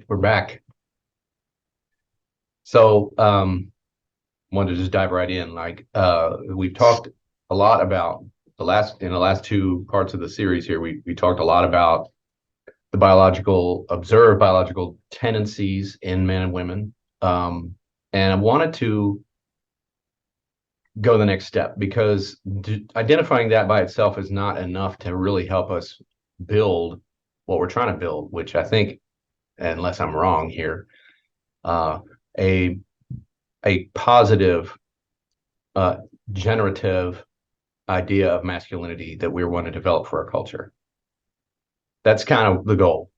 we're back. So, wanted to just dive right in. We've talked a lot about in the last two parts of the series here. We talked a lot about the observed biological tendencies in men and women. And I wanted to go the next step because identifying that by itself is not enough to really help us build what we're trying to build, which I think, unless I'm wrong here, uh, a positive, uh, generative idea of masculinity that we want to develop for our culture. That's kind of the goal.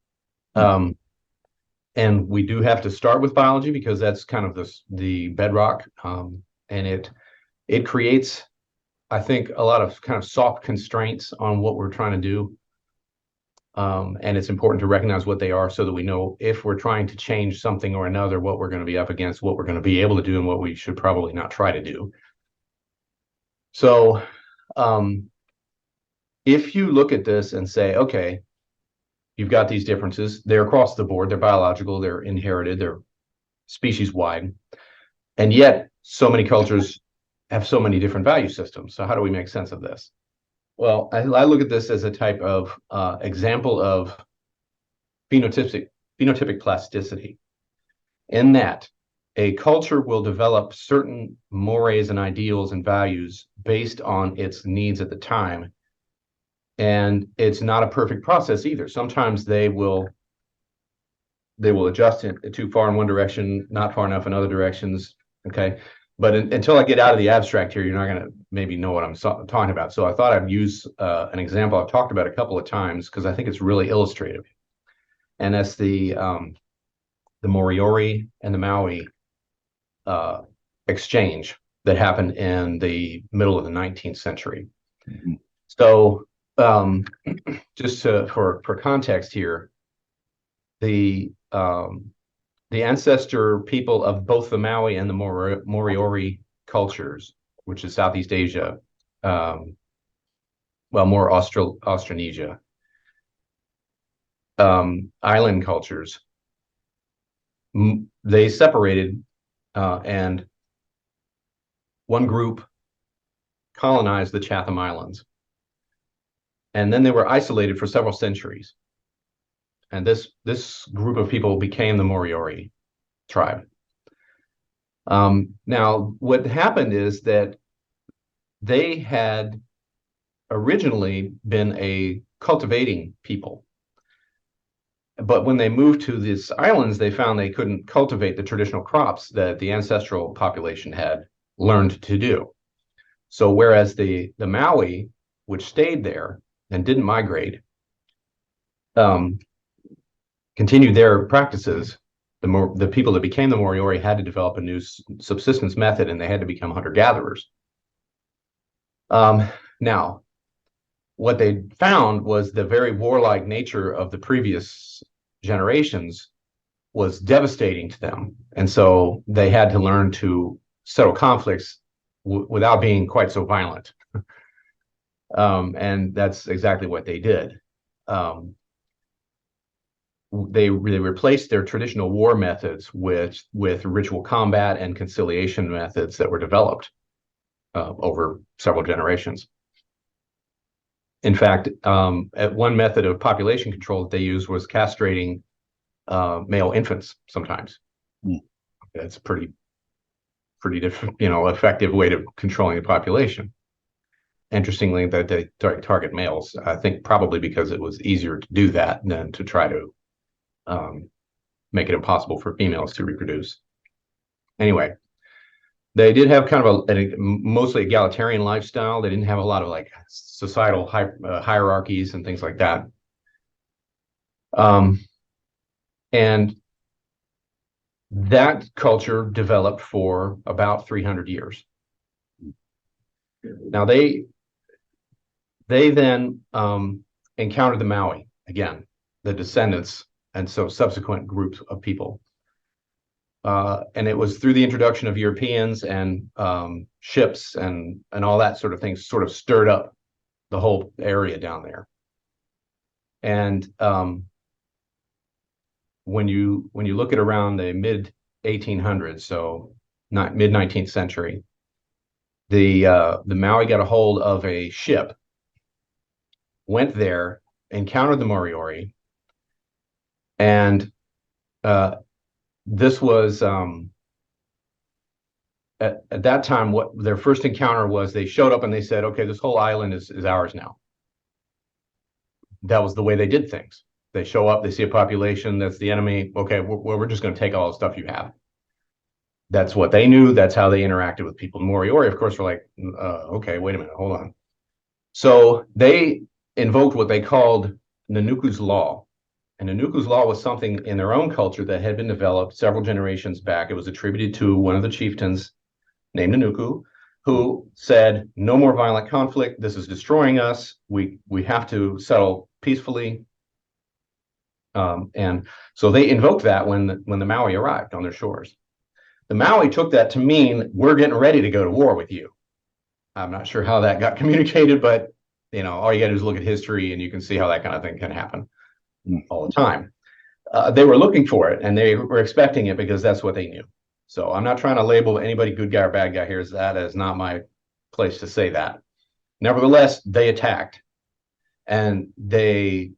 And we do have to start with biology because that's kind of the bedrock. And it creates, I think, a lot of kind of soft constraints on what we're trying to do. And it's important to recognize what they are so that we know if we're trying to change something or another, what we're going to be up against, what we're going to be able to do, and what we should probably not try to do. So if you look at this and say, okay, you've got these differences, they're across the board, they're biological, they're inherited, they're species wide, and yet so many cultures have so many different value systems. So how do we make sense of this? Well, I look at this as a type of example of phenotypic plasticity, in that a culture will develop certain mores and ideals and values based on its needs at the time. And it's not a perfect process either. Sometimes they will adjust it too far in one direction, not far enough in other directions. Okay. But until I get out of the abstract here, you're not going to maybe know what I'm talking about. So I thought I'd use an example I've talked about a couple of times because I think it's really illustrative. And that's the Moriori and the Maui exchange that happened in the middle of the 19th century. Mm-hmm. So just for context here, the ancestor people of both the Maui and the Moriori cultures, which is Southeast Asia, more Australasia, island cultures, they separated, and one group colonized the Chatham Islands. And then they were isolated for several centuries. And this group of people became the Moriori tribe. Now, what happened is that they had originally been a cultivating people. But when they moved to these islands, they found they couldn't cultivate the traditional crops that the ancestral population had learned to do. So whereas the Maui, which stayed there and didn't migrate, continued their practices, the people that became the Moriori had to develop a new subsistence method, and they had to become hunter-gatherers. Now, what they found was the very warlike nature of the previous generations was devastating to them. And so they had to learn to settle conflicts without being quite so violent. And that's exactly what they did. They replaced their traditional war methods with ritual combat and conciliation methods that were developed over several generations. In fact, one method of population control that they used was castrating male infants sometimes. That's a pretty effective way of controlling the population. Interestingly, that they target males, I think probably because it was easier to do that than to try to make it impossible for females to reproduce. Anyway, they did have kind of a mostly egalitarian lifestyle. They didn't have a lot of like societal hierarchies and things like that. And that culture developed for about 300 years. Now they then encountered the Maui again, the descendants, and so subsequent groups of people. And it was through the introduction of Europeans and ships and all that sort of thing sort of stirred up the whole area down there. And when you look at around the mid 1800s, so not mid 19th century, the Maui got a hold of a ship, went there, encountered the Moriori, and this was at that time, what their first encounter was. They showed up and they said, okay, this whole island is ours now. That was the way they did things. They show up, they see a population that's the enemy. Okay, we're just going to take all the stuff you have. That's what they knew. That's how they interacted with people. The Moriori, of course, were like, okay, wait a minute, hold on. So they invoked what they called Nanuku's Law. And Nanuku's Law was something in their own culture that had been developed several generations back. It was attributed to one of the chieftains named Nanuku, who said, no more violent conflict. This is destroying us. We have to settle peacefully. And so they invoked that when the Maui arrived on their shores. The Maui took that to mean, we're getting ready to go to war with you. I'm not sure how that got communicated, but all you got to do is look at history and you can see how that kind of thing can happen all the time. They were looking for it and they were expecting it because that's what they knew. So I'm not trying to label anybody good guy or bad guy here. That is not my place to say that. Nevertheless, they attacked and they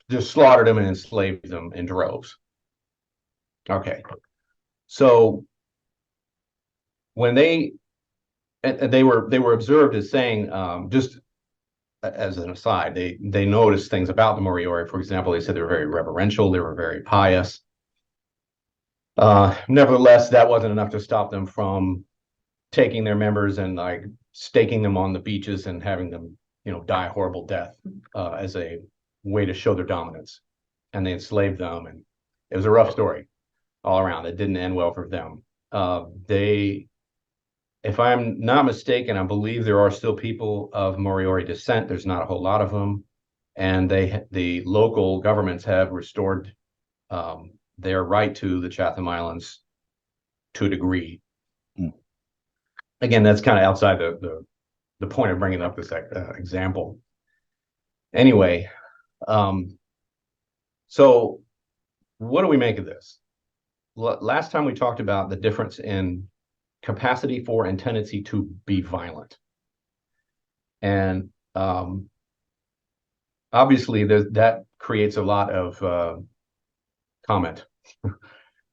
just slaughtered them and enslaved them in droves. Okay. So when they were observed as saying, just as an aside, they noticed things about the Moriori. For example, they said they were very reverential, they were very pious. Nevertheless, that wasn't enough to stop them from taking their members and like staking them on the beaches and having them, die a horrible death as a way to show their dominance. And they enslaved them, and it was a rough story all around. It didn't end well for them. If I'm not mistaken, I believe there are still people of Moriori descent. There's not a whole lot of them, and the local governments have restored their right to the Chatham Islands to a degree. Again, that's kind of outside the point of bringing up this example. Anyway, so what do we make of this? Last time we talked about the difference in capacity for and tendency to be violent. And obviously that creates a lot of comment,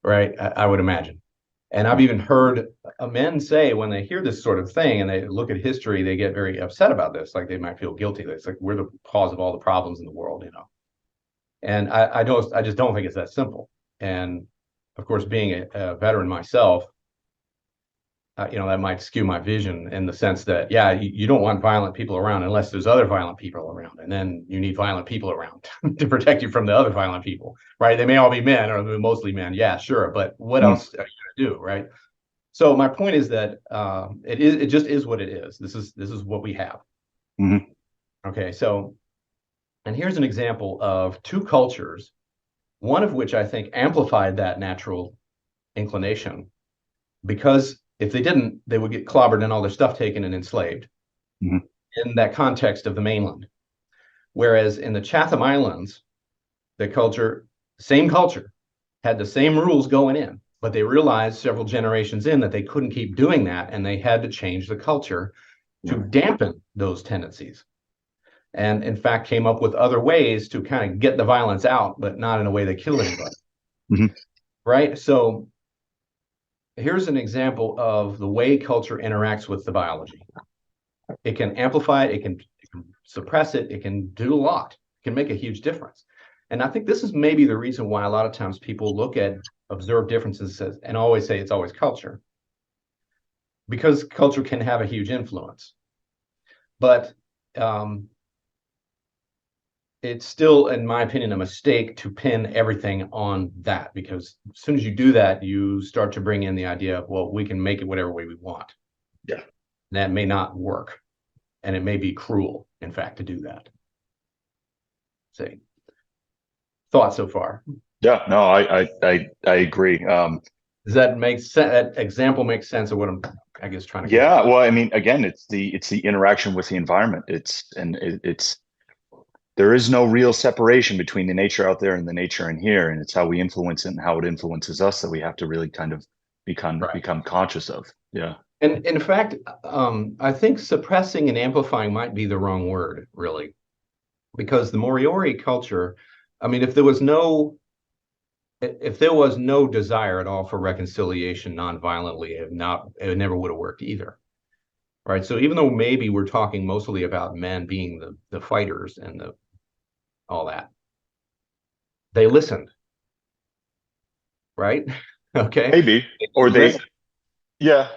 right? I would imagine. And I've even heard men say when they hear this sort of thing and they look at history, they get very upset about this. Like they might feel guilty. It's like, we're the cause of all the problems in the world, And I just don't think it's that simple. And of course, being a veteran myself, that might skew my vision in the sense that, yeah, you don't want violent people around unless there's other violent people around. And then you need violent people around to protect you from the other violent people, right? They may all be men or mostly men. Yeah, sure. But what else are you going to do, right? So my point is that it just is what it is. This is what we have. Mm-hmm. Okay, so, and here's an example of two cultures, one of which I think amplified that natural inclination, because if they didn't, they would get clobbered and all their stuff taken and enslaved in that context of the mainland. Whereas in the Chatham Islands, same culture, had the same rules going in, but they realized several generations in that they couldn't keep doing that, and they had to change the culture to dampen those tendencies. And in fact, came up with other ways to kind of get the violence out, but not in a way that killed anybody. Right? So here's an example of the way culture interacts with the biology. It can amplify it, it can suppress it, it can do a lot, it can make a huge difference. And I think this is maybe the reason why a lot of times people look at observed differences and always say it's always culture, because culture can have a huge influence. But it's still, in my opinion, a mistake to pin everything on that, because as soon as you do that, you start to bring in the idea of, well, we can make it whatever way we want. Yeah. And that may not work. And it may be cruel, in fact, to do that. Say, thoughts so far? Yeah, no, I agree. Does that make sense? That example makes sense of what I'm, I guess, trying to. Yeah, well, I mean, again, it's the interaction with the environment. It's there is no real separation between the nature out there and the nature in here, and it's how we influence it and how it influences us that we have to really kind of Right. become conscious of. Yeah. And in fact, I think suppressing and amplifying might be the wrong word, really, because the Moriori culture, I mean, if there was no desire at all for reconciliation non-violently, it never would have worked either. Right. So even though maybe we're talking mostly about men being the fighters and all that, they listened, right? Okay. Maybe. They Or they, listened, yeah.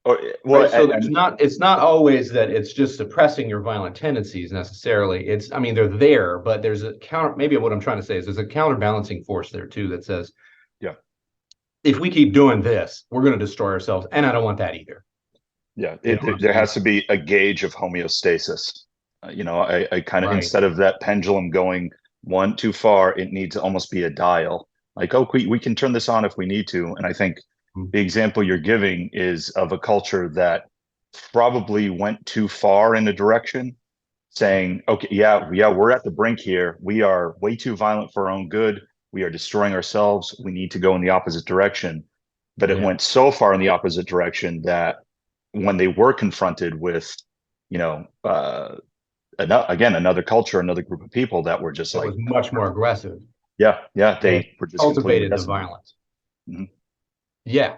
Or well, right? So it's not always that it's just suppressing your violent tendencies necessarily. It's, I mean, they're there, but there's a counter, maybe what I'm trying to say is there's a counterbalancing force there too that says, yeah. if we keep doing this, we're going to destroy ourselves. And I don't want that either. Yeah, You know what I'm there saying? has to be a gauge of homeostasis. I kind of, Right. instead of that pendulum going one too far, it needs to almost be a dial. Like, oh, we can turn this on if we need to. And I think Mm. the example you're giving is of a culture that probably went too far in a direction, saying, okay, yeah, we're at the brink here. We are way too violent for our own good. We are destroying ourselves. We need to go in the opposite direction. But it Yeah. went so far in the opposite direction that when they were confronted with, you know, again, another culture, another group of people that were just That like, was much more aggressive yeah, and they were just completely cultivated the decimated. violence. Mm-hmm. Yeah.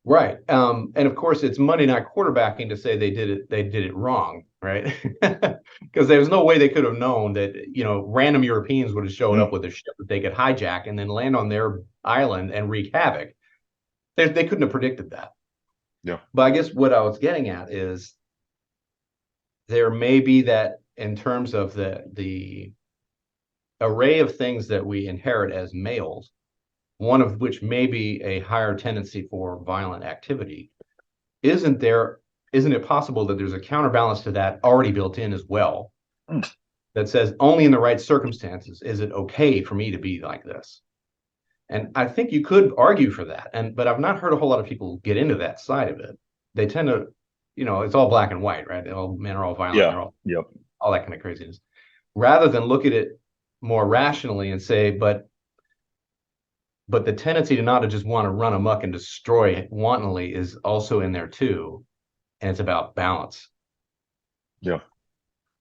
Right. And of course, it's Monday night quarterbacking to say they did it wrong, right? Because there's no way they could have known that, random Europeans would have showed up Mm-hmm. with a ship that they could hijack and then land on their island and wreak havoc. They couldn't have predicted that. Yeah. But I guess what I was getting at is there may be that in terms of the array of things that we inherit as males, one of which may be a higher tendency for violent activity. Isn't there, isn't it possible that there's a counterbalance to that already built in as well Mm. that says only in the right circumstances is it okay for me to be like this? And I think you could argue for that. But I've not heard a whole lot of people get into that side of it. They tend to, it's all black and white, right? All men are all violent, Yeah. they're Yep. all that kind of craziness. Rather than look at it more rationally and say, but the tendency to not to just want to run amok and destroy wantonly is also in there too. And it's about balance. Yeah.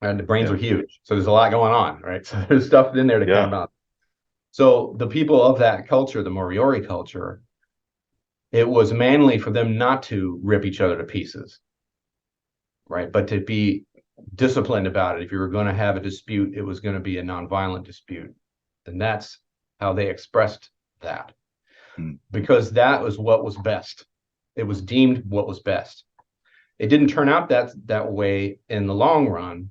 And the brains Yeah. are huge. So there's a lot going on, right? So there's stuff in there to Yeah. counterbalance. So the people of that culture, the Moriori culture, it was manly for them not to rip each other to pieces, right? But to be disciplined about it. If you were going to have a dispute, it was going to be a nonviolent dispute. And that's how they expressed that Mm. because that was what was best. It was deemed what was best. It didn't turn out that way in the long run,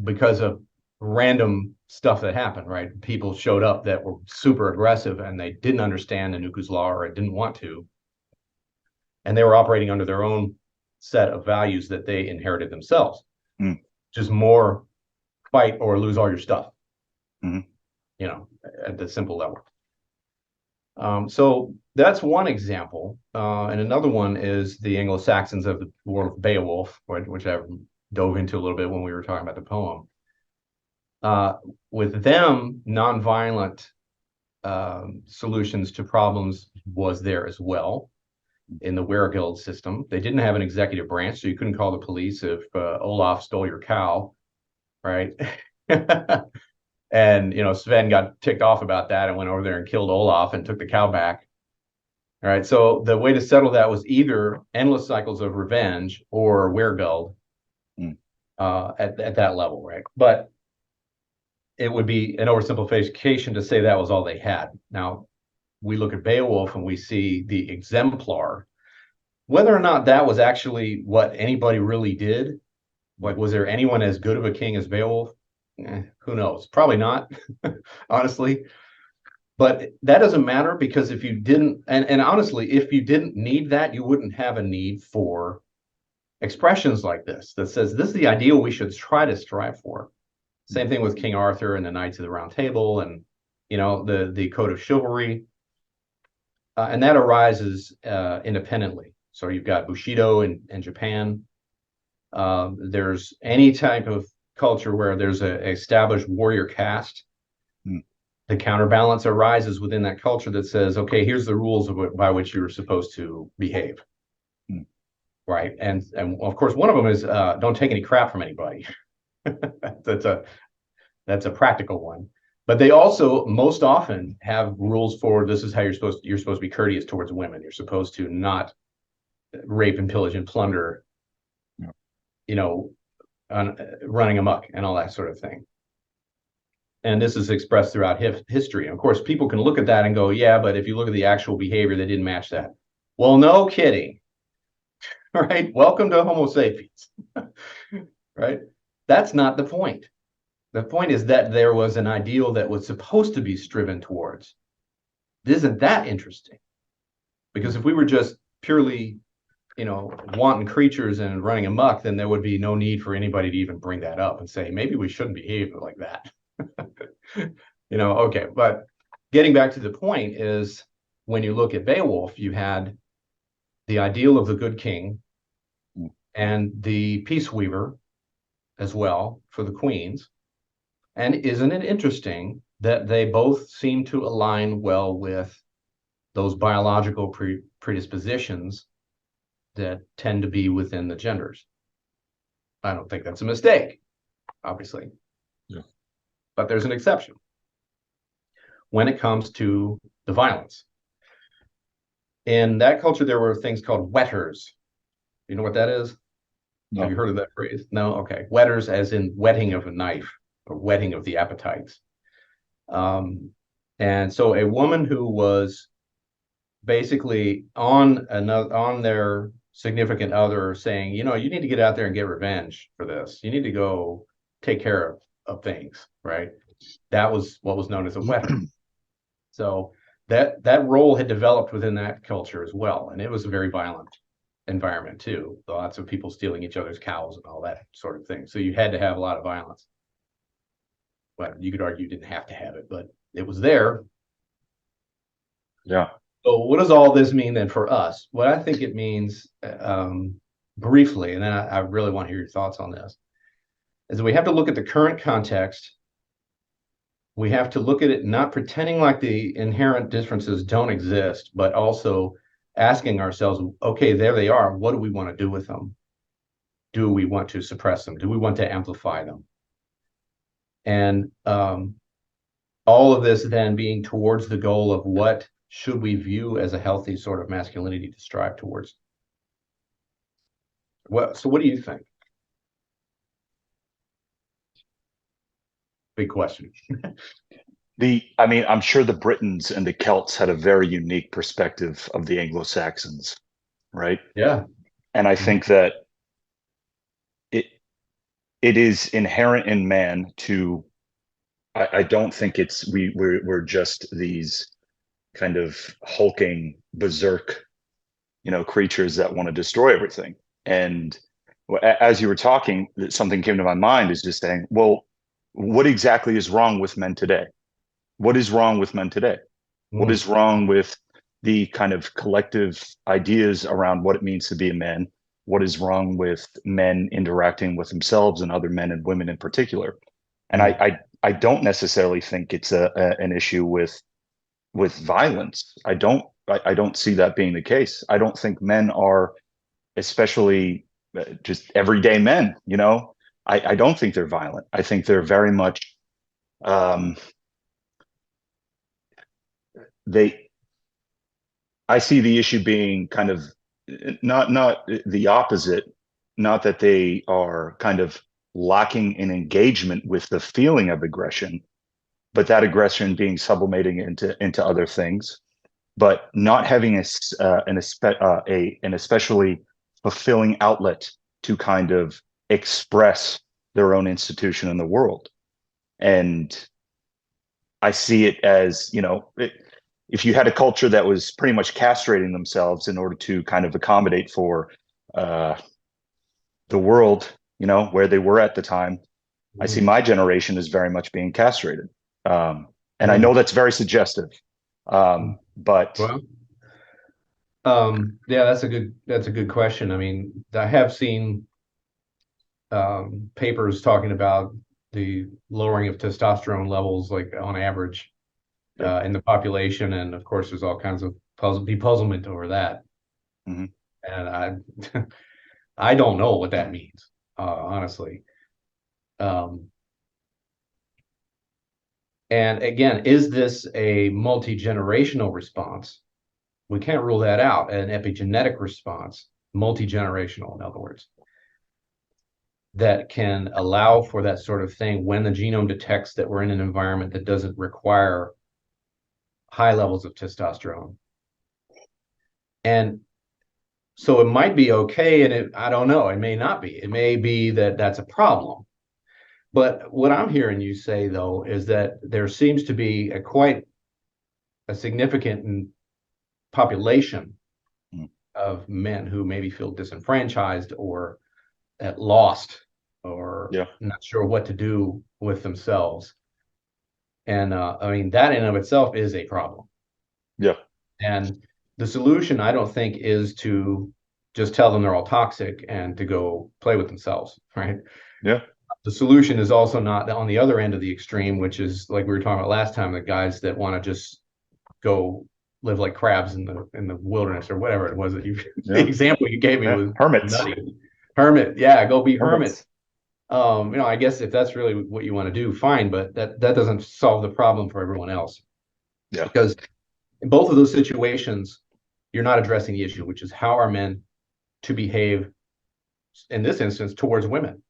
because of random stuff that happened. Right, people showed up that were super aggressive and they didn't understand Anuku's law or didn't want to, and they were operating under their own set of values that they inherited themselves. Mm. Just more fight or lose all your stuff. Mm-hmm. At the simple level. So that's one example. And another one is the Anglo-Saxons of the world of Beowulf, which I dove into a little bit when we were talking about the poem. With them, nonviolent solutions to problems was there as well in the Weregild system. They didn't have an executive branch, so you couldn't call the police if Olaf stole your cow, right? And Sven got ticked off about that and went over there and killed Olaf and took the cow back. All right. So the way to settle that was either endless cycles of revenge or weregild Mm. at that level, right? But it would be an oversimplification to say that was all they had. Now, we look at Beowulf and we see the exemplar. Whether or not that was actually what anybody really did, like, was there anyone as good of a king as Beowulf? Who knows? Probably not, honestly. But that doesn't matter because if you didn't, and honestly, if you didn't need that, you wouldn't have a need for expressions like this that says this is the ideal we should try to strive for. Mm. Same thing with King Arthur and the Knights of the Round Table and the code of chivalry. And that arises independently. So you've got Bushido in Japan. There's any type of culture where there's a established warrior caste, Mm. the counterbalance arises within that culture that says, okay, here's the rules by which you're supposed to behave. Mm. Right. And of course, one of them is don't take any crap from anybody. that's a that's a practical one. But they also most often have rules for this is how you're supposed to be courteous towards women. You're supposed to not rape and pillage and plunder, Yeah. you know, running amok and all that sort of thing. And this is expressed throughout history. And of course, people can look at that and go, yeah, but if you look at the actual behavior, they didn't match that. Well, no kidding. Right? Welcome to Homo sapiens. Right? That's not the point. The point is that there was an ideal that was supposed to be striven towards. Isn't that interesting? Because if we were just purely, wanton creatures and running amok, then there would be no need for anybody to even bring that up and say, maybe we shouldn't behave like that. Okay. But getting back to the point is when you look at Beowulf, you had the ideal of the good king and the peace weaver as well for the queens. And isn't it interesting that they both seem to align well with those biological predispositions that tend to be within the genders? I don't think that's a mistake, obviously. Yeah. But there's an exception when it comes to the violence. In that culture, there were things called wetters. You know what that is? No. Have you heard of that phrase? No? Okay. Wetters as in whetting of a knife or whetting of the appetites. And so a woman who was basically on their significant other saying, you need to get out there and get revenge for this. You need to go take care of things, right? That was what was known as a wetter. So that role had developed within that culture as well. And it was a very violent environment too. Lots of people stealing each other's cows and all that sort of thing. So you had to have a lot of violence. Well, you could argue you didn't have to have it, but it was there. Yeah. So what does all this mean then for us? What I think it means, briefly, and then I really want to hear your thoughts on this, is that we have to look at the current context. We have to look at it not pretending like the inherent differences don't exist, but also asking ourselves, okay, there they are. What do we want to do with them? Do we want to suppress them? Do we want to amplify them? And all of this then being towards the goal of what should we view as a healthy sort of masculinity to strive towards? So what do you think? Big question. I'm sure the Britons and the Celts had a very unique perspective of the Anglo-Saxons, right? Yeah. And I think that it is inherent in man to. I don't think we're just these kind of hulking berserk, creatures that want to destroy everything. And as you were talking, something came to my mind is just saying, well, what exactly is wrong with men today? What is wrong with men today? What is wrong with the kind of collective ideas around what it means to be a man? What is wrong with men interacting with themselves and other men and women in particular? And I don't necessarily think it's an issue with violence. I don't see that being the case. I don't think men are, especially just everyday men, I don't think they're violent. I think they're very much I see the issue being kind of not the opposite, not that they are kind of lacking in engagement with the feeling of aggression, but that aggression being sublimating into other things, but not having an especially fulfilling outlet to kind of express their own institution in the world. And I see it as, if you had a culture that was pretty much castrating themselves in order to kind of accommodate for the world, where they were at the time, I see my generation as very much being castrated. And I know that's very suggestive. But well, yeah, that's a good question. I mean, I have seen papers talking about the lowering of testosterone levels, like on average, Yeah. in the population, and of course, there's all kinds of bepuzzlement over that. Hmm. And I, I don't know what that means, honestly. Um, and again, is this a multi-generational response? We can't rule that out. An epigenetic response, multi-generational, in other words, that can allow for that sort of thing when the genome detects that we're in an environment that doesn't require high levels of testosterone. And so it might be okay, and I don't know, it may not be. It may be that that's a problem. But what I'm hearing you say, though, is that there seems to be quite a significant population of men who maybe feel disenfranchised or at lost or Yeah. not sure what to do with themselves. And I mean, that in of itself is a problem. Yeah. And the solution, I don't think, is to just tell them they're all toxic and to go play with themselves, right? Yeah. The solution is also not on the other end of the extreme, which is like we were talking about last time, the guys that want to just go live like crabs in the wilderness or whatever it was that you the Yeah. example you gave me Yeah. was Hermits. nutty. Hermit, yeah, go be hermits. Hermits. I guess if that's really what you want to do, fine, but that doesn't solve the problem for everyone else. Yeah. Because in both of those situations, you're not addressing the issue, which is how are men to behave in this instance towards women?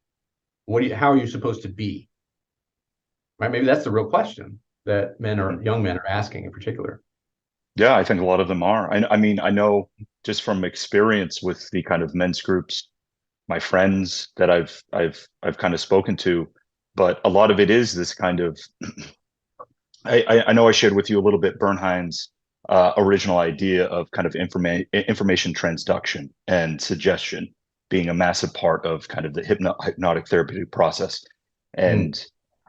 How are you supposed to be? Right? Maybe that's the real question that Mhm. young men are asking in particular. Yeah, I think a lot of them are. I mean, I know just from experience with the kind of men's groups, my friends that I've kind of spoken to, but a lot of it is this kind of I know I shared with you a little bit Bernheim's original idea of kind of information transduction and suggestion being a massive part of kind of the hypnotic therapeutic process. Mm,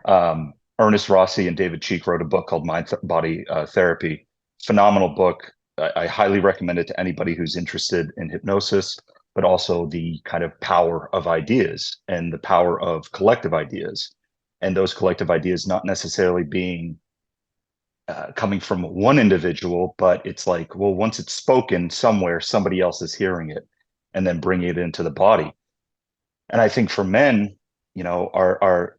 And Ernest Rossi and David Cheek wrote a book called Mind Body Therapy. Phenomenal book. I highly recommend it to anybody who's interested in hypnosis, but also the kind of power of ideas and the power of collective ideas. And those collective ideas not necessarily being coming from one individual, but it's like, well, once it's spoken somewhere, somebody else is hearing it and then bringing it into the body. And I think for men, you know, our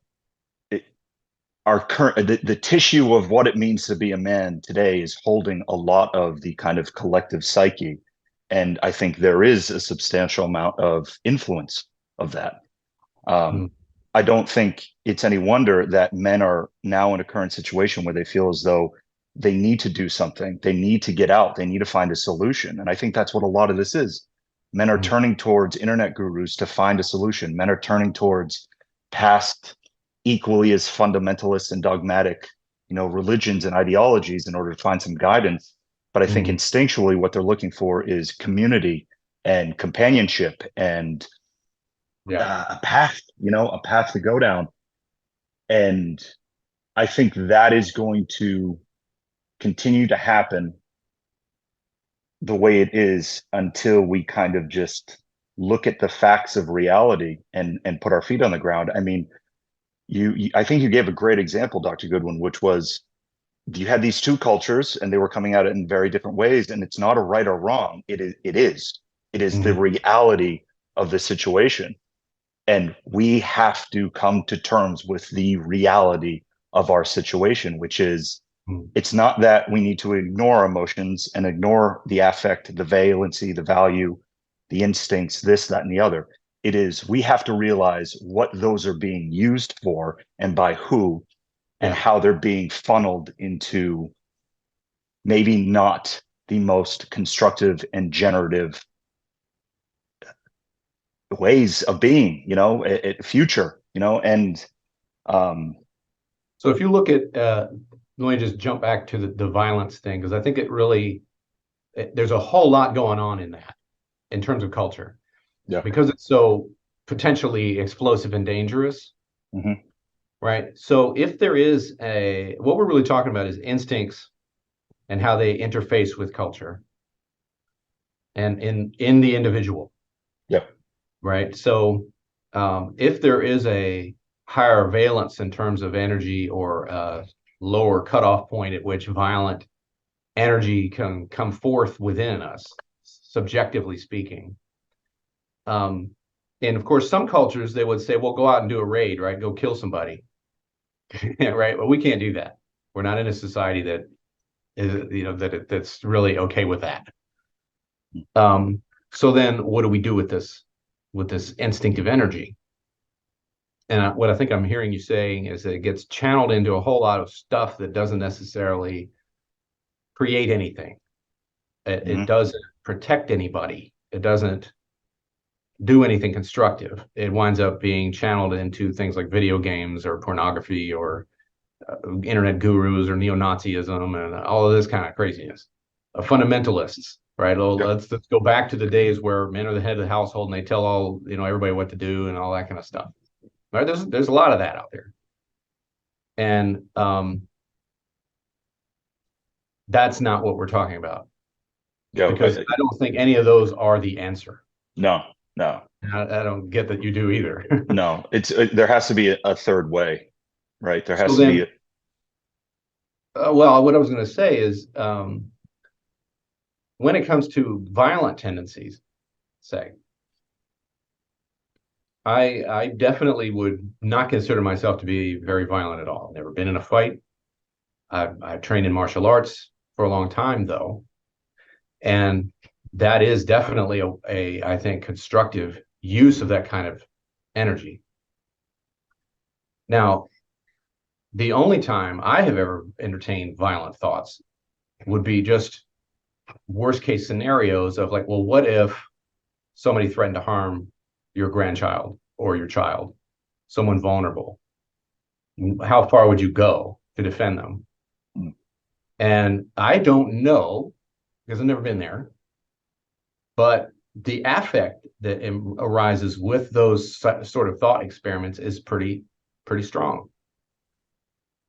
current the tissue of what it means to be a man today is holding a lot of the kind of collective psyche. And I think there is a substantial amount of influence of that. Um, mm, I don't think it's any wonder that men are now in a current situation where they feel as though they need to do something. They need to get out. They need to find a solution. And I think that's what a lot of this is. Men are mm, turning towards internet gurus to find a solution. Men are turning towards past equally as fundamentalist and dogmatic, you know, religions and ideologies in order to find some guidance. But I think mm. instinctually what they're looking for is community and companionship and Yeah. a path, you know, a path to go down. And I think that is going to continue to happen the way it is until we kind of just look at the facts of reality and put our feet on the ground. I mean, I think you gave a great example, Dr. Goodwin, which was you had these two cultures and they were coming at it in very different ways. And it's not a right or wrong. It is the Mhm. reality of the situation. And we have to come to terms with the reality of our situation, which is Mm. it's not that we need to ignore emotions and ignore the affect, the valency, the value, the instincts, this, that, and the other. It is we have to realize what those are being used for and by who and Yeah. how they're being funneled into maybe not the most constructive and generative ways of being, you know, future, you know, and um, So if you look at, let me just jump back to the violence thing, because I think there's a whole lot going on in that in terms of culture, yeah. because it's so potentially explosive and dangerous, Hmm. right? So if there is what we're really talking about is instincts and how they interface with culture and in the individual, Yeah. right? So If there is a higher valence in terms of energy or a lower cutoff point at which violent energy can come forth within us, subjectively speaking. And of course, some cultures they would say, "Well, go out and do a raid, right? Go kill somebody, right?" But we can't do that. We're not in a society that is, that's really okay with that. So then, what do we do with this instinctive energy? And what I think I'm hearing you saying is that it gets channeled into a whole lot of stuff that doesn't necessarily create anything. It Mhm. doesn't protect anybody. It doesn't do anything constructive. It winds up being channeled into things like video games or pornography or internet gurus or neo-Nazism and all of this kind of craziness. Fundamentalists, right? Well, Yep. let's go back to the days where men are the head of the household and they tell everybody what to do and all that kind of stuff. Right? There's a lot of that out there, and that's not what we're talking about Go. because I don't think any of those are the answer. No, no, I don't get that you do either. no. There has to be a third way, right? There So has to be then, well, what I was going to say is when it comes to violent tendencies, say, I definitely would not consider myself to be very violent at all. I've never been in a fight. I've trained in martial arts for a long time, though, and that is definitely I think constructive use of that kind of energy. Now, the only time I have ever entertained violent thoughts would be just worst case scenarios of like, well, what if somebody threatened to harm your grandchild or your child, someone vulnerable? How far would you go to defend them? And I don't know because I've never been there, but the affect that arises with those sort of thought experiments is pretty strong,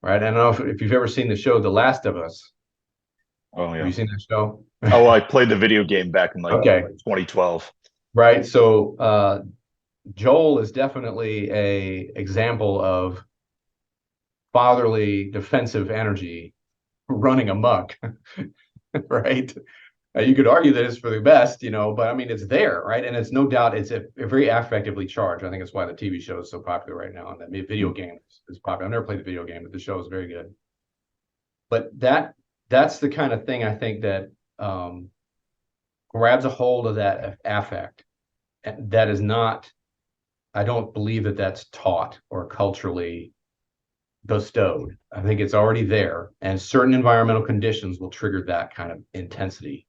right? I don't know if you've ever seen the show The Last of Us. oh Have yeah. you seen that show? Oh, I played the video game back in Okay, like 2012. right. So Joel is definitely a example of fatherly defensive energy running amok, right? You could argue that it's for the best, but I mean, it's there, right? And it's no doubt it's a very affectively charged. I think it's why the TV show is so popular right now, and that video game is popular. I've never played the video game, but the show is very good. But that's the kind of thing I think that grabs a hold of that affect. That is not. I don't believe that that's taught or culturally bestowed. I think it's already there, and certain environmental conditions will trigger that kind of intensity.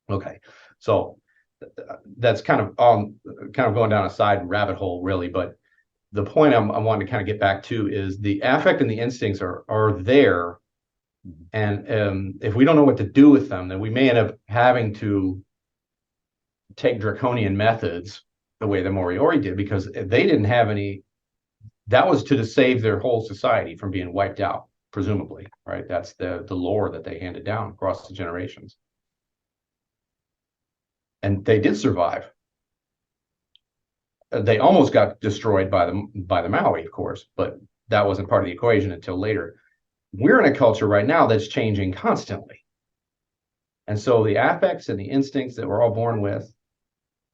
Okay, so that's kind of going down a side rabbit hole, really. But the point I'm wanting to kind of get back to is the affect and the instincts are there, and if we don't know what to do with them, then we may end up having to take draconian methods the way the Moriori did because they didn't have any. That was to save their whole society from being wiped out, presumably, right? That's the lore that they handed down across the generations, and they did survive. They almost got destroyed by the Maui, of course, but that wasn't part of the equation until later. We're in a culture right now that's changing constantly, and so the affects and the instincts that we're all born with,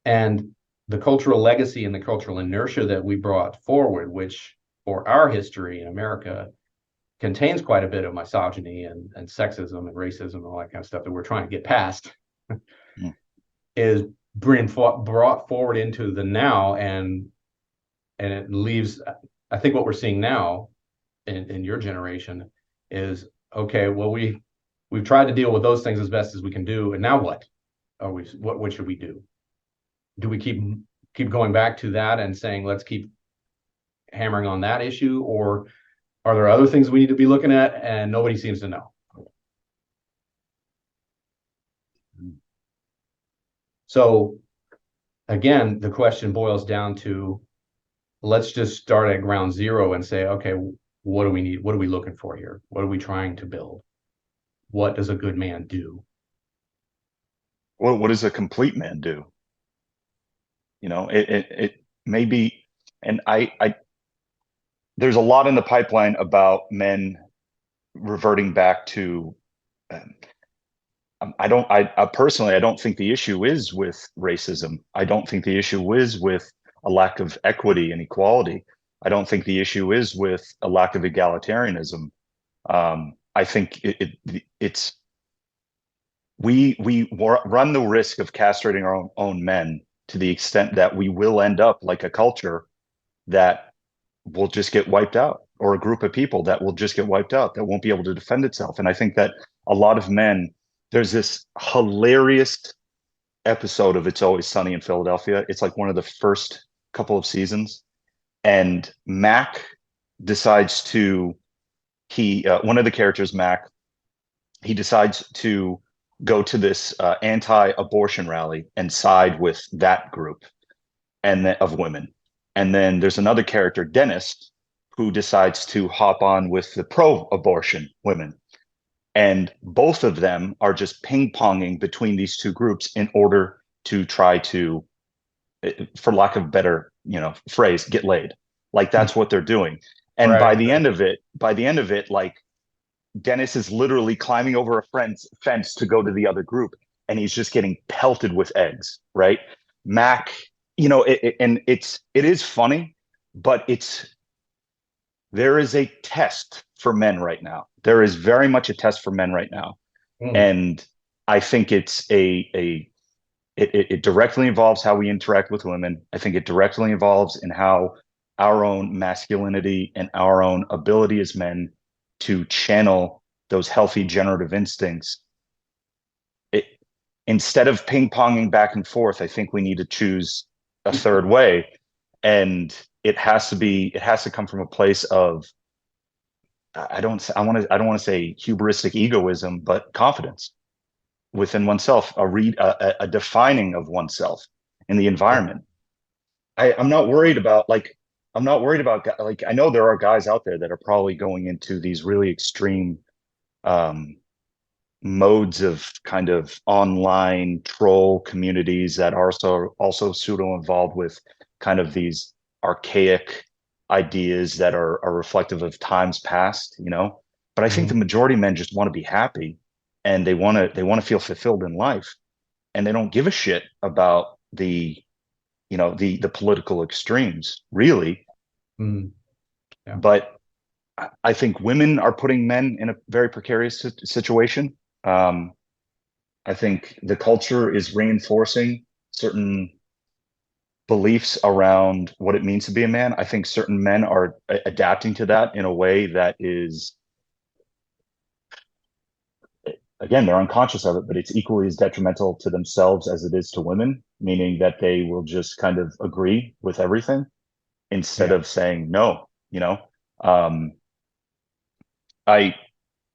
and the cultural legacy and the cultural inertia that we brought forward, which for our history in America contains quite a bit of misogyny and sexism and racism and all that kind of stuff that we're trying to get past, is brought forward into the now, and it leaves. I think what we're seeing now in your generation is okay. Well, we've tried to deal with those things as best as we can do, and now what? What should we do? Do we keep going back to that and saying let's keep hammering on that issue, or are there other things we need to be looking at and nobody seems to know? So again, the question boils down to let's just start at ground zero and say, okay, what do we need? What are we looking for here? What are we trying to build? What does a good man do? What does a complete man do? It may be, and I there's a lot in the pipeline about men reverting back to. I personally, I don't think the issue is with racism. I don't think the issue is with a lack of equity and equality. I don't think the issue is with a lack of egalitarianism. I think it's we run the risk of castrating our own men to the extent that we will end up like a culture that will just get wiped out, or a group of people that will just get wiped out, that won't be able to defend itself. And I think that a lot of men, there's this hilarious episode of It's Always Sunny in Philadelphia. It's like one of the first couple of seasons. And Mac decides to, one of the characters, Mac, he decides to go to this anti-abortion rally and side with that group of women. And then there's another character, Dennis, who decides to hop on with the pro-abortion women. And both of them are just ping-ponging between these two groups in order to try to, for lack of a better, phrase, get laid. Like that's what they're doing. And Right. by the end of it, like Dennis is literally climbing over a friend's fence to go to the other group, and he's just getting pelted with eggs, right? Mac, and it is funny, but there is a test for men right now. There is very much a test for men right now. And I think it directly involves how we interact with women. I think it directly involves in how our own masculinity and our own ability as men to channel those healthy generative instincts. Instead of ping-ponging back and forth, I think we need to choose a third way. And it has to come from a place of, I don't want to say hubristic egoism, but confidence within oneself, a defining of oneself in the environment. I'm not worried about like, I know there are guys out there that are probably going into these really extreme modes of kind of online troll communities that are also pseudo involved with kind of these archaic ideas that are reflective of times past, But I think the majority of men just want to be happy, and they want to feel fulfilled in life, and they don't give a shit about the political extremes, really. Yeah. But I think women are putting men in a very precarious situation. I think the culture is reinforcing certain beliefs around what it means to be a man. I think certain men are adapting to that in a way that is, again, they're unconscious of it, but it's equally as detrimental to themselves as it is to women, meaning that they will just kind of agree with everything instead of saying no, I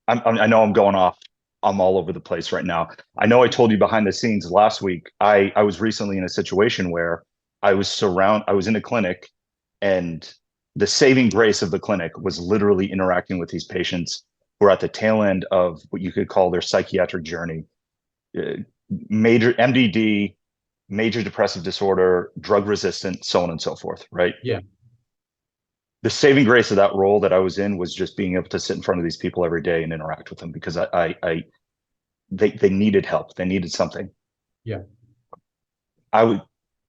know I'm going off. I'm all over the place right now. I know I told you behind the scenes last week. I was recently in a situation where I was in a clinic, and the saving grace of the clinic was literally interacting with these patients who are at the tail end of what you could call their psychiatric journey. Major MDD, major depressive disorder, drug resistant, so on and so forth, right? Yeah. The saving grace of that role that I was in was just being able to sit in front of these people every day and interact with them, because they needed help. They needed something. Yeah.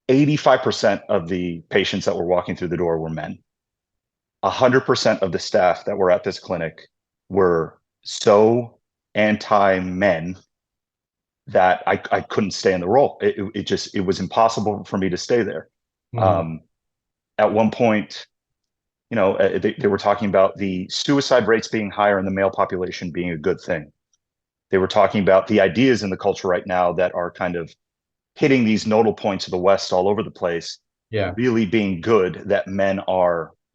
85% of the patients that were walking through the door were men. 100% of the staff that were at this clinic were so anti-men that I couldn't stay in the role. It was impossible for me to stay there. At one point, they were talking about the suicide rates being higher in the male population being a good thing. They were talking about the ideas in the culture right now that are kind of hitting these nodal points of the West all over the place, really being good, that men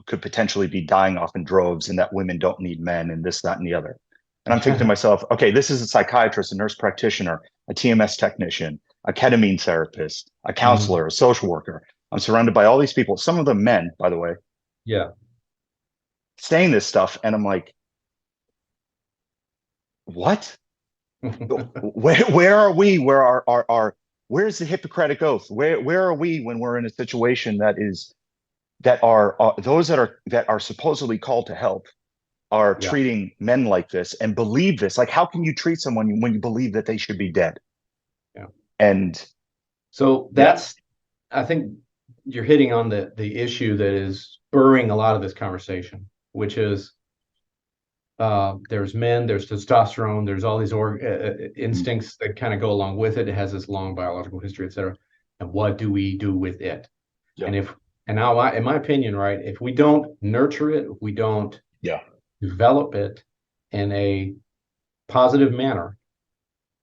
could potentially be dying off in droves, and that women don't need men, and this, that, and the other. And I'm thinking to myself, okay, this is a psychiatrist, a nurse practitioner, a TMS technician, a ketamine therapist, a counselor, a social worker. I'm surrounded by all these people, some of them men, by the way. Yeah. Saying this stuff, and I'm like, what? Where are we? Where our Where's the Hippocratic Oath? Where are we when we're in a situation that are those that are supposedly called to help are Yeah. treating men like this and believe this? Like, how can you treat someone when you believe that they should be dead? Yeah. And So yeah, I think you're hitting on the issue that is spurring a lot of this conversation, which is there's men, there's testosterone, there's all these mm, instincts that kind of go along with it. It has this long biological history, et cetera. And what do we do with it? yeah, And if and now, in my opinion, right, if we don't nurture it, if we don't yeah, develop it in a positive manner,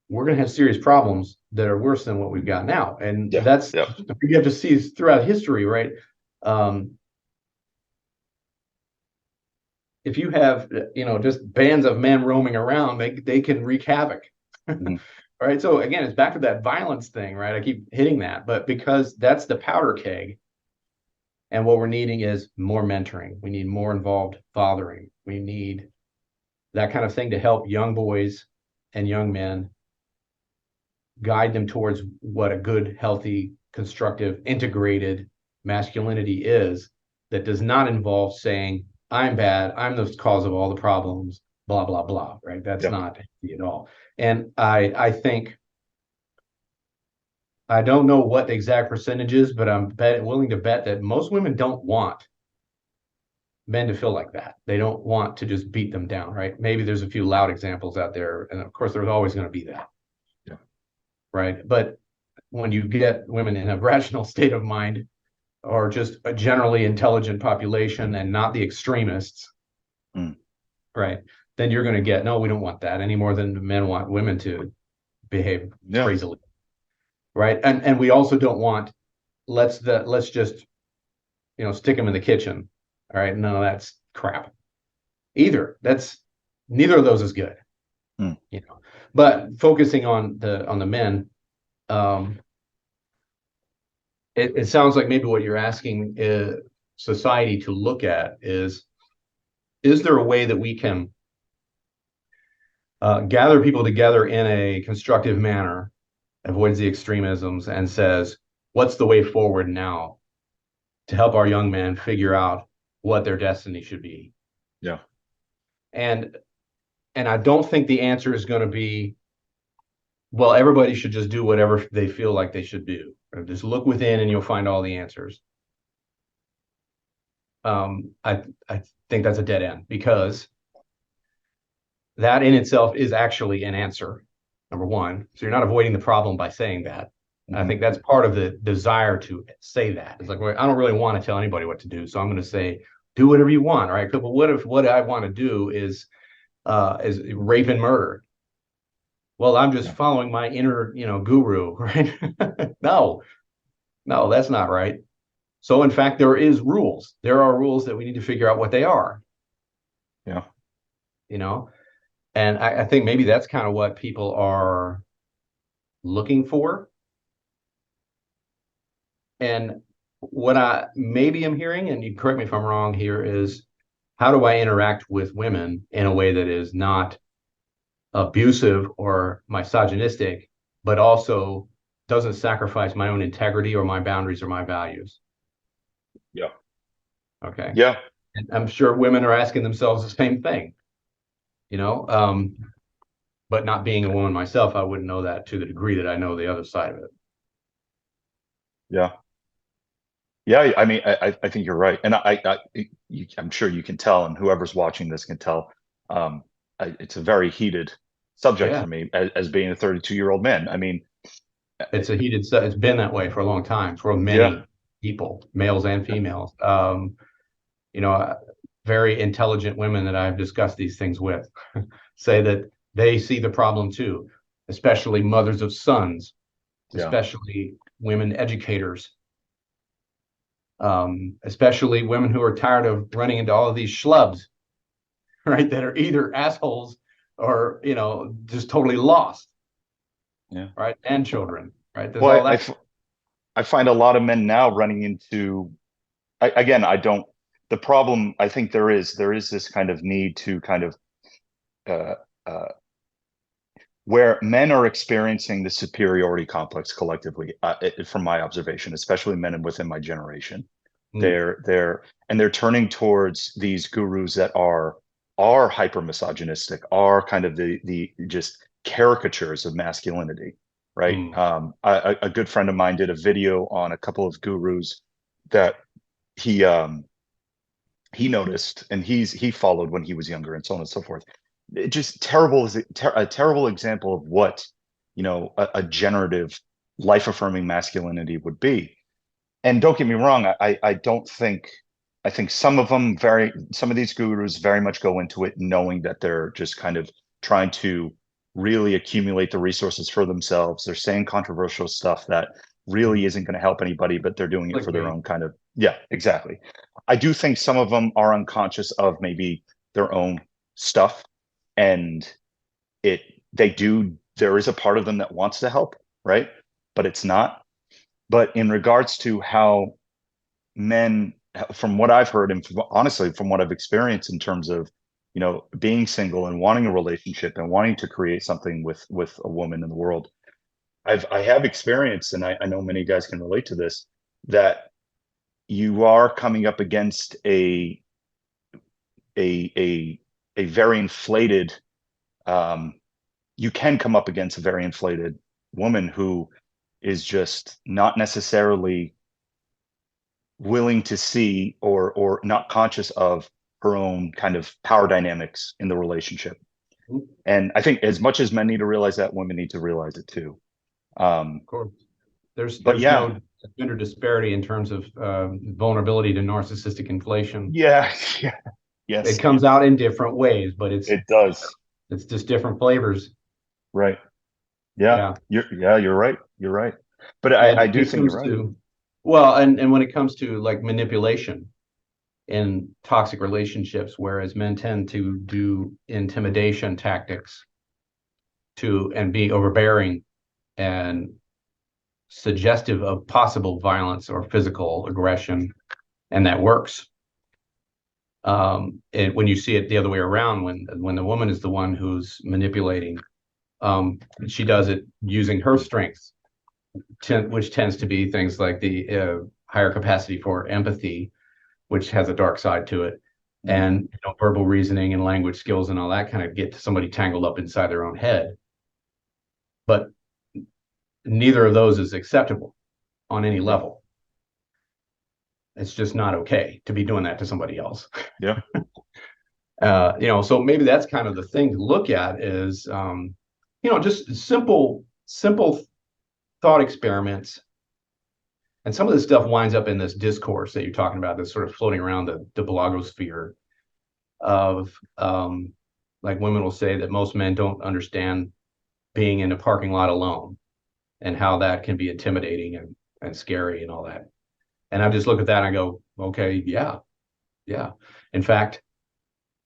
we're going to have serious problems that are worse than what we've got now. And yeah, that's yeah, you have to see throughout history, right? Um, if you have just bands of men roaming around, they can wreak havoc. mhm, Right. So again, it's back to that violence thing, right? I keep hitting that, but because that's the powder keg, and what we're needing is more mentoring. We need more involved fathering. We need that kind of thing to help young boys and young men, guide them towards what a good, healthy, constructive, integrated masculinity is, that does not involve saying, I'm bad, I'm the cause of all the problems, blah, blah, blah, right? That's yeah, not healthy at all. And I think, I don't know what the exact percentage is, but willing to bet that most women don't want men to feel like that. They don't want to just beat them down, right? Maybe there's a few loud examples out there, and of course, there's always going to be that, yeah, right? But when you get women in a rational state of mind, or just a generally intelligent population and not the extremists, mm, right? Then you're going to get, no, we don't want that any more than men want women to behave yeah, crazily, right? And we also don't want, let's just stick them in the kitchen, all right? None of that's crap either. That's Neither of those is good, mm, you know. But focusing on the men, um, it sounds like maybe what you're asking society to look at is there a way that we can gather people together in a constructive manner, avoids the extremisms, and says, what's the way forward now to help our young men figure out what their destiny should be? yeah, And I don't think the answer is going to be, well, everybody should just do whatever they feel like they should do. Or just look within and you'll find all the answers. I think that's a dead end, because that in itself is actually an answer, number one. So you're not avoiding the problem by saying that. I mhm, think that's part of the desire to say that. It's like, well, I don't really want to tell anybody what to do, so I'm going to say, do whatever you want, right? But what if what I want to do is rape and murder? Well, I'm just yeah, following my inner, guru, right? No, no, that's not right. So in fact, there is rules. There are rules that we need to figure out what they are, yeah, you know? And I think maybe that's kind of what people are looking for. And what I maybe am hearing, and you correct me if I'm wrong here, is how do I interact with women in a way that is not abusive or misogynistic, but also doesn't sacrifice my own integrity or my boundaries or my values? yeah, Okay. yeah, And I'm sure women are asking themselves the same thing, you know. But not being a woman myself, I wouldn't know that to the degree that I know the other side of it. yeah. Yeah, I mean, I think you're right, and I'm sure you can tell, and whoever's watching this can tell. It's a very heated subject Yeah. for me as being a 32-year-old man. I mean, It's been that way for a long time for yeah, many people, males and females. You know, very intelligent women that I've discussed these things with say that they see the problem too, especially mothers of sons, yeah, especially women educators, especially women who are tired of running into all of these schlubs, right, that are either assholes or, just totally lost, yeah. right, and children, right? There's Well, all that. I find a lot of men now running into. Again, I don't. The problem I think there is this kind of need to kind of uh, uh, where men are experiencing the superiority complex collectively, from my observation, especially men within my generation. Mm, They're turning towards these gurus that are hyper misogynistic, are kind of the just caricatures of masculinity, right? mm, A good friend of mine did a video on a couple of gurus that he he noticed, and he followed when he was younger, and so on and so forth. It just terrible is a terrible example of what, a generative, life affirming masculinity would be. And don't get me wrong, I don't think, I think some of these gurus very much go into it knowing that they're just kind of trying to really accumulate the resources for themselves. They're saying controversial stuff that mm. really isn't going to help anybody, but they're doing it for their Clickbait. own kind of, yeah, exactly. I do think some of them are unconscious of maybe their own stuff, and it they do there is a part of them that wants to help, right? But it's not. But in regards to how men, from what I've heard, and honestly from what I've experienced in terms of, being single and wanting a relationship and wanting to create something with a woman in the world, I have experienced, and I know many guys can relate to this, that you are coming up against a a very inflated, um you can come up against a very inflated woman who is just not necessarily willing to see, or not conscious of her own kind of power dynamics in the relationship. Mm, And I think as much as men need to realize that, women need to realize it too. of course. There's But there's yeah, no gender disparity in terms of vulnerability to narcissistic inflation. yeah, yeah, It yes, comes out in different ways, but it's it does. it's just different flavors. Right. Yeah. Yeah. You're right. You're right. But And I when do it think you're comes right. to, well, and when it comes to like manipulation in toxic relationships, whereas men tend to do intimidation tactics to and be overbearing and suggestive of possible violence or physical aggression, and that works. When you see it the other way around, when the woman is the one who's manipulating, she does it using her strengths, which tends to be things like the higher capacity for empathy, which has a dark side to it, Mhm. and verbal reasoning and language skills and all that kind of get somebody tangled up inside their own head. But neither of those is acceptable on any Yeah. level. It's just not okay to be doing that to somebody else. Yeah. So maybe that's kind of the thing to look at is, just simple thought experiments. And some of this stuff winds up in this discourse that you're talking about, that's sort of floating around the blogosphere of, like, women will say that most men don't understand being in a parking lot alone and how that can be intimidating and scary and all that. And I just look at that and I go, okay, yeah, yeah. In fact,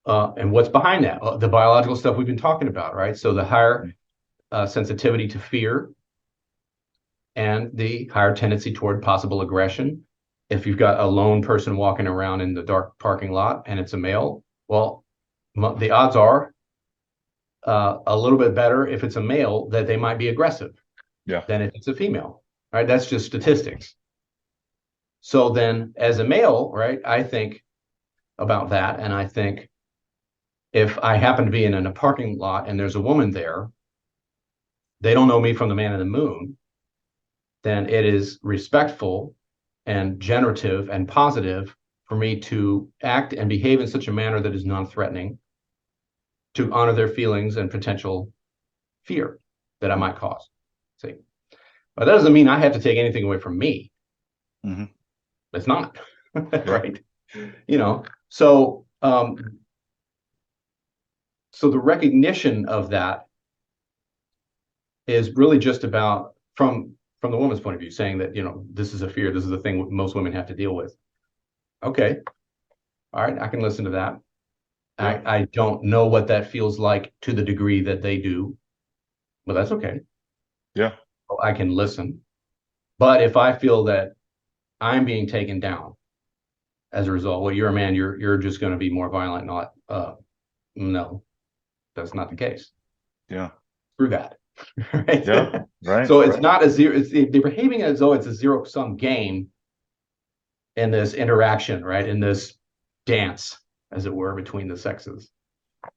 and what's behind that? The biological stuff we've been talking about, right? So the higher sensitivity to fear and the higher tendency toward possible aggression. If you've got a lone person walking around in the dark parking lot and it's a male, well, the odds are a little bit better if it's a male that they might be aggressive Yeah. than if it's a female, right? That's just statistics. So then, as a male, right, I think about that, and I think if I happen to be in a parking lot and there's a woman there, they don't know me from the man in the moon, then it is respectful and generative and positive for me to act and behave in such a manner that is non-threatening, to honor their feelings and potential fear that I Mm-hmm. might cause. See, but that doesn't mean I have to take anything away from me. Mm-hmm. It's not. Yeah. Right. So so the recognition of that is really just about, from the woman's point of view, saying that this is a fear, this is the thing most women have to deal with. Okay, all right, I can listen to that. Yeah. I don't know what that feels like to the degree that they do, but that's okay. Yeah. I can listen. But if I feel that I'm being taken down as a result, well, you're a man, you're just going to be more violent. Not, no, that's not the case. Yeah. through that. Right? Yeah. Right. So it's not a zero, they're behaving as though it's a zero-sum game in this interaction, right? In this dance, as it were, between the sexes.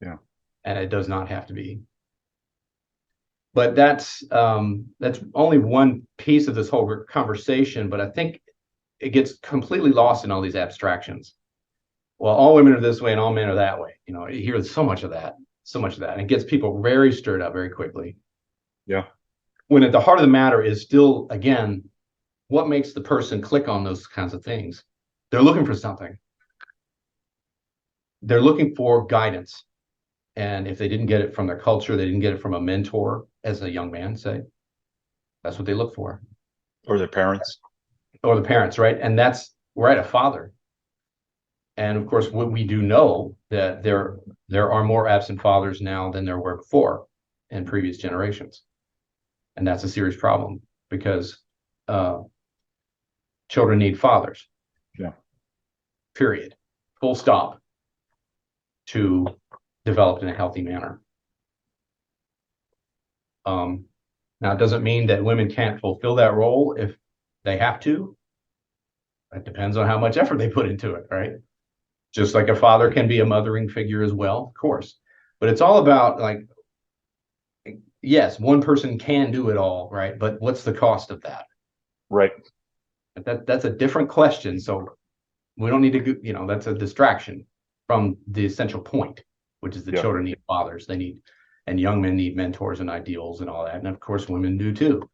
Yeah. And it does not have to be. But that's only one piece of this whole conversation, but I think it gets completely lost in all these abstractions. Well, all women are this way and all men are that way. You hear so much of that, and it gets people very stirred up very quickly. Yeah. When at the heart of the matter is still, again, what makes the person click on those kinds of things? They're looking for something. They're looking for guidance. And if they didn't get it from their culture, they didn't get it from a mentor as a young man, say, that's what they look for. Or their parents. Or the parents, right? And that's right, a father. And of course, what we do know that there are more absent fathers now than there were before in previous generations. And that's a serious problem because children need fathers. Yeah. Period. Full stop. To develop in a healthy manner. Now, it doesn't mean that women can't fulfill that role if they have to. It depends on how much effort they put into it, right? Just like a father can be a mothering figure as well, of course. But it's all about, like, yes, one person can do it all, right? But what's the cost of that? Right. That's a different question. So we don't need to, that's a distraction from the essential point, which is the children need fathers. And young men need mentors and ideals and all that. And of course, women do too.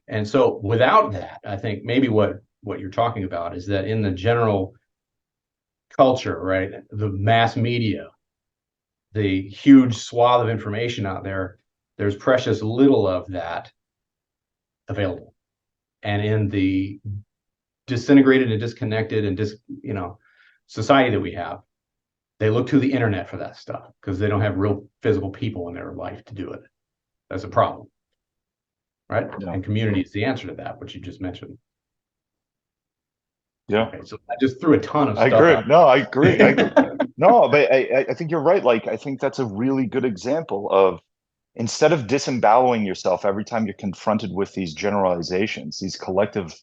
And so without that, I think maybe what you're talking about is that in the general culture, right, the mass media, the huge swath of information out there, there's precious little of that available. And in the disintegrated and disconnected and society that we have, they look to the internet for that stuff because they don't have real physical people in their life to do it. That's a problem, right? Yeah. And community is the answer to that, which you just mentioned. Yeah. Okay, so I just threw a ton of stuff. I agree. No, I agree. No, but I think you're right. Like, I think that's a really good example of, instead of disemboweling yourself every time you're confronted with these generalizations, these collective,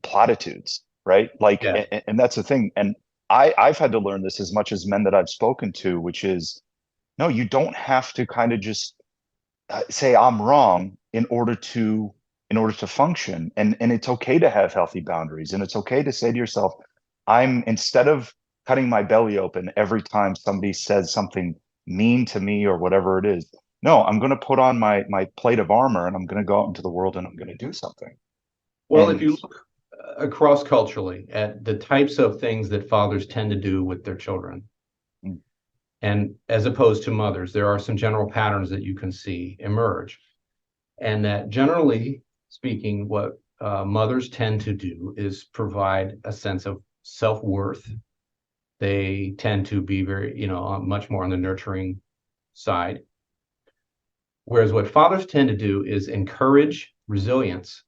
platitudes, right? Like, yeah. and that's the thing. And I've had to learn this as much as men that I've spoken to, which is, no, you don't have to kind of just say I'm wrong in order to function. And it's okay to have healthy boundaries. And it's okay to say to yourself, instead of cutting my belly open every time somebody says something mean to me or whatever it is, no, I'm going to put on my plate of armor and I'm going to go out into the world and I'm going to do something. Well, if you look across culturally at the types of things that fathers tend to do with their children, and as opposed to mothers, there are some general patterns that you can see emerge. And that, generally speaking, what mothers tend to do is provide a sense of self-worth. They tend to be very, much more on the nurturing side. Whereas what fathers tend to do is encourage resilience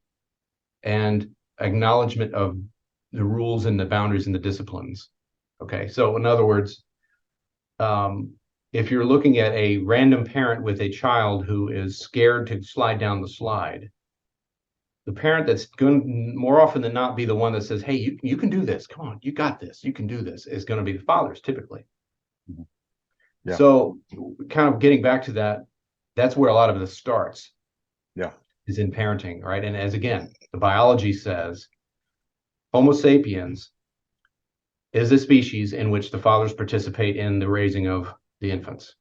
and acknowledgement of the rules and the boundaries and the disciplines. Okay, so in other words, if you're looking at a random parent with a child who is scared to slide down the slide, the parent that's going more often than not be the one that says, hey, you can do this. Come on, you got this. You can do this, is going to be the fathers typically. Mm-hmm. Yeah. So kind of getting back to that, that's where a lot of this starts. Yeah. Is in parenting, right? And as again, the biology says, Homo sapiens is a species in which the fathers participate in the raising of the infants,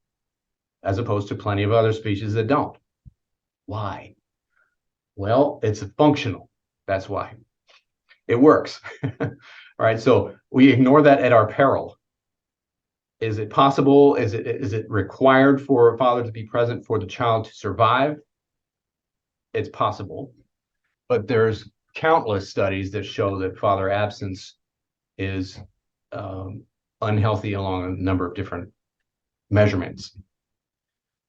as opposed to plenty of other species that don't. Why? Well, it's functional. That's why. It works. All right. So we ignore that at our peril. Is it possible? Is it required for a father to be present for the child to survive? It's possible. But there's countless studies that show that father absence is unhealthy along a number of different measurements,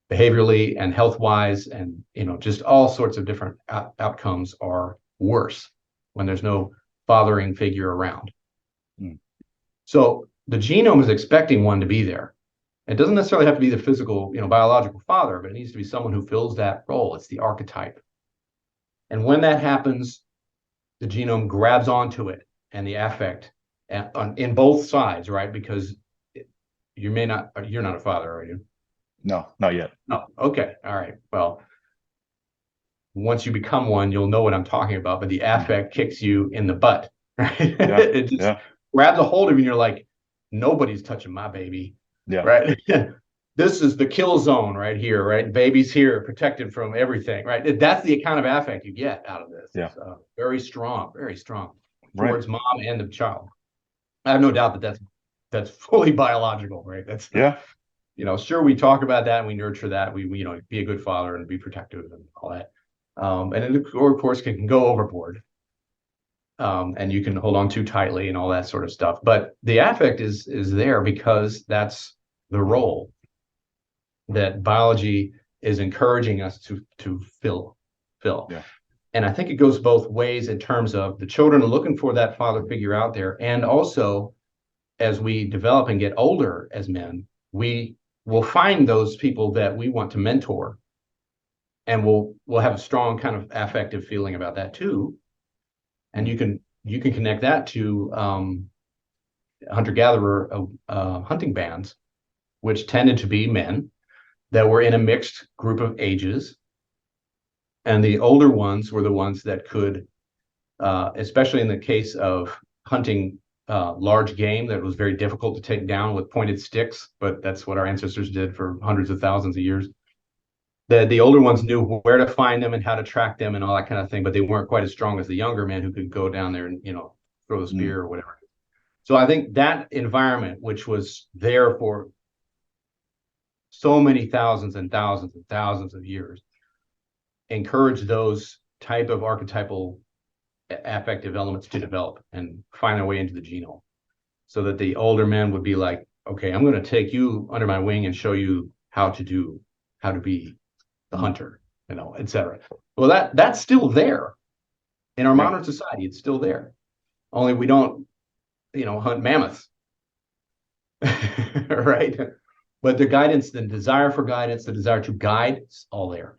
behaviorally and health-wise, and just all sorts of different outcomes are worse when there's no fathering figure around. So the genome is expecting one to be there. It doesn't necessarily have to be the physical, biological father, but it needs to be someone who fills that role. It's the archetype. And when that happens, the genome grabs onto it and the affect in both sides, right? Because you're not a father, are you? No, not yet. No. Okay. All right. Well, once you become one, you'll know what I'm talking about. But the affect kicks you in the butt, right? Yeah, It just yeah, grabs a hold of you, and you're like, nobody's touching my baby, yeah, right? This is the kill zone right here, right? Baby's here, protected from everything, right? That's the kind of affect you get out of this. yeah. Very strong Right. towards mom and the child. I have no doubt that that's fully biological, right? That's Yeah. sure, we talk about that and we nurture that. We be a good father and be protective and all that. And it, of course, can go overboard. And you can hold on too tightly and all that sort of stuff. But the affect is there because that's the role that biology is encouraging us to fill. Yeah. And I think it goes both ways in terms of the children are looking for that father figure out there, and also as we develop and get older as men, we will find those people that we want to mentor, and we'll have a strong kind of affective feeling about that too. And you can connect that to hunter-gatherer hunting bands, which tended to be men that were in a mixed group of ages, and the older ones were the ones that could, especially in the case of hunting large game that was very difficult to take down with pointed sticks, but that's what our ancestors did for hundreds of thousands of years. The older ones knew where to find them and how to track them and all that kind of thing, but they weren't quite as strong as the younger men who could go down there and throw the spear or whatever. So I think that environment, which was there for so many thousands and thousands and thousands of years, encouraged those type of archetypal affective elements to develop and find their way into the genome, so that the older men would be like, okay, I'm going to take you under my wing and show you how to be the hunter, etc. Well, that's still there in our Yeah. modern society. It's still there. Only we don't, hunt mammoths, right? But the guidance, the desire for guidance, the desire to guide, is all there.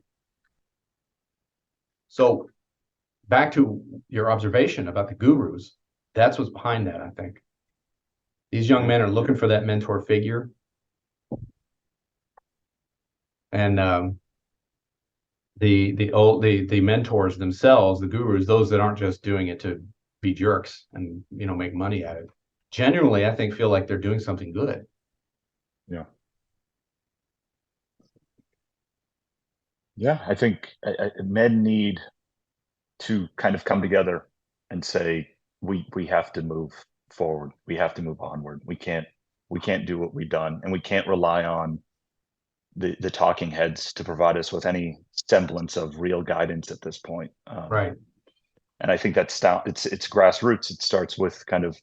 So back to your observation about the gurus, that's what's behind that, I think. These young men are looking for that mentor figure. And the mentors themselves, the gurus, those that aren't just doing it to be jerks and make money at it, genuinely, I think, feel like they're doing something good. Yeah. Yeah. I think men need to kind of come together and say, we have to move forward. We have to move onward. We can't do what we've done, and we can't rely on the talking heads to provide us with any semblance of real guidance at this point. Right. And I think that's it's grassroots. It starts with kind of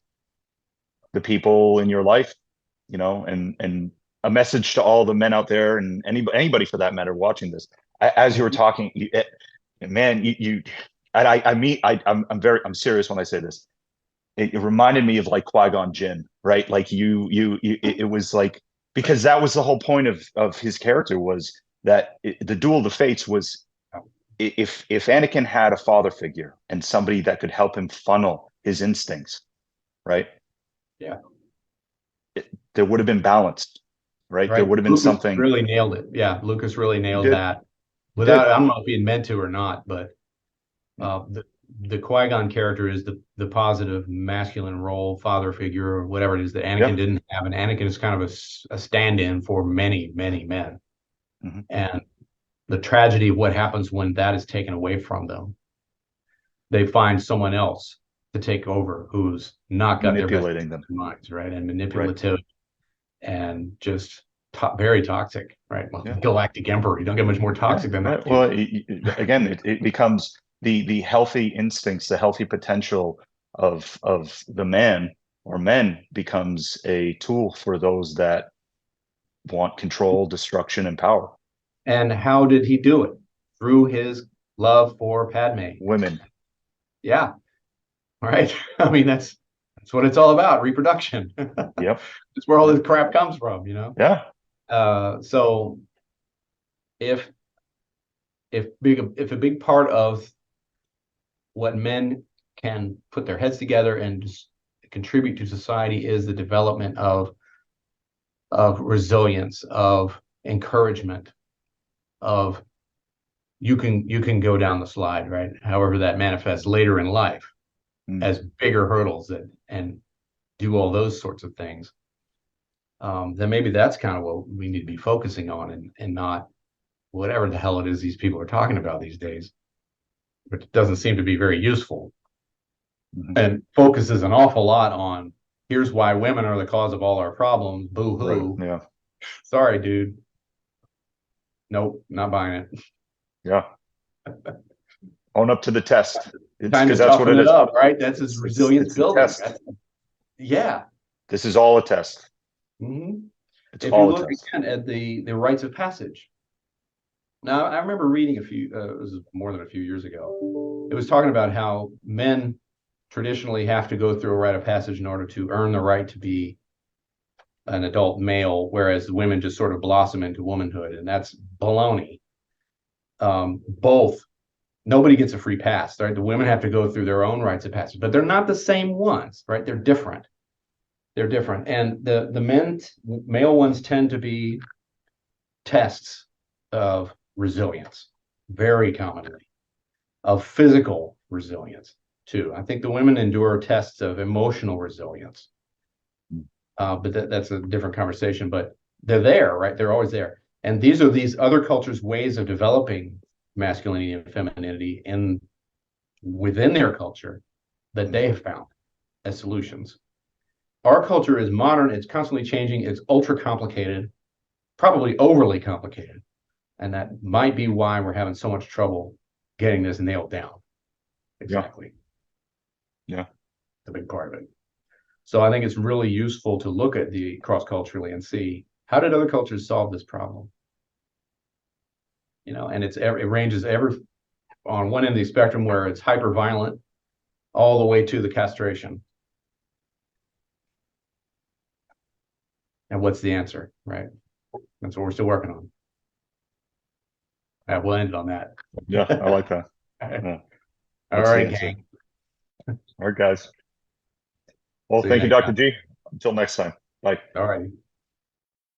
the people in your life, and a message to all the men out there and anybody for that matter watching this. As you were talking, man, I'm serious when I say this. It reminded me of like Qui-Gon Jinn, right? Like it was like, because that was the whole point of his character, was that the duel of the fates was, if Anakin had a father figure and somebody that could help him funnel his instincts, right? Yeah. There would have been balanced, right? There Right. would have been Lucas something. really nailed it. Yeah, Lucas really He nailed did. that. He did. I don't know if he meant to or not, but the Qui-Gon character is the positive masculine role, father figure, or whatever it is that Anakin didn't have. And Anakin is kind of a stand-in for many, many men. Mm-hmm. And the tragedy of what happens when that is taken away from them, they find someone else to take over who's not got their best Manipulating them. minds, right? And manipulative, and just very toxic, right? Well, Galactic Emperor, you don't get much more toxic than that. Well, again, it becomes the healthy instincts, the healthy potential of the man or men becomes a tool for those that want control, destruction, and power. And how did he do it? Through his love for Padme. Women. Yeah. Right. I mean, that's what it's all about, reproduction. Yep. That's where all this crap comes from, Yeah. So if if a big part of what men can put their heads together and just contribute to society is the development of resilience, of encouragement, of you can go down the slide, right? However that manifests later in life as bigger hurdles and do all those sorts of things. Then maybe that's kind of what we need to be focusing on and not whatever the hell it is these people are talking about these days, which doesn't seem to be very useful and focuses an awful lot on here's why women are the cause of all our problems. Boo hoo. Right. Yeah. Sorry, dude. Nope, not buying it. Yeah. Own up to the test. It's Time to because that's what toughen it it is. up, right? That's his resilience It's a building. test. Yeah. This is all a test. Mm-hmm. It's If you all a look test. again at the rites of passage. Now, I remember reading it was more than a few years ago. It was talking about how men traditionally have to go through a rite of passage in order to earn the right to be an adult male, whereas women just sort of blossom into womanhood, and that's baloney. Both, nobody gets a free pass, right? The women have to go through their own rites of passage, but they're not the same ones, right? They're different. They're different, and the male ones tend to be tests of resilience, very commonly, of physical resilience too. I think the women endure tests of emotional resilience, but that's a different conversation. But they're there, right? They're always there, and these are these other cultures' ways of developing masculinity and femininity within their culture that they have found as solutions. Our culture is modern, it's constantly changing, it's ultra complicated, probably overly complicated. And that might be why we're having so much trouble getting this nailed down. Exactly. Yeah. The big part of it. So I think it's really useful to look at the cross-culturally and see how did other cultures solve this problem? And it ranges on one end of the spectrum where it's hyper violent all the way to the castration. And what's the answer, right? That's what we're still working on. We'll end it on that. Yeah, I like that. Yeah. All right, gang. All right, guys. Well, See you thank you, next Dr. time. G. Until next time. Bye. All right.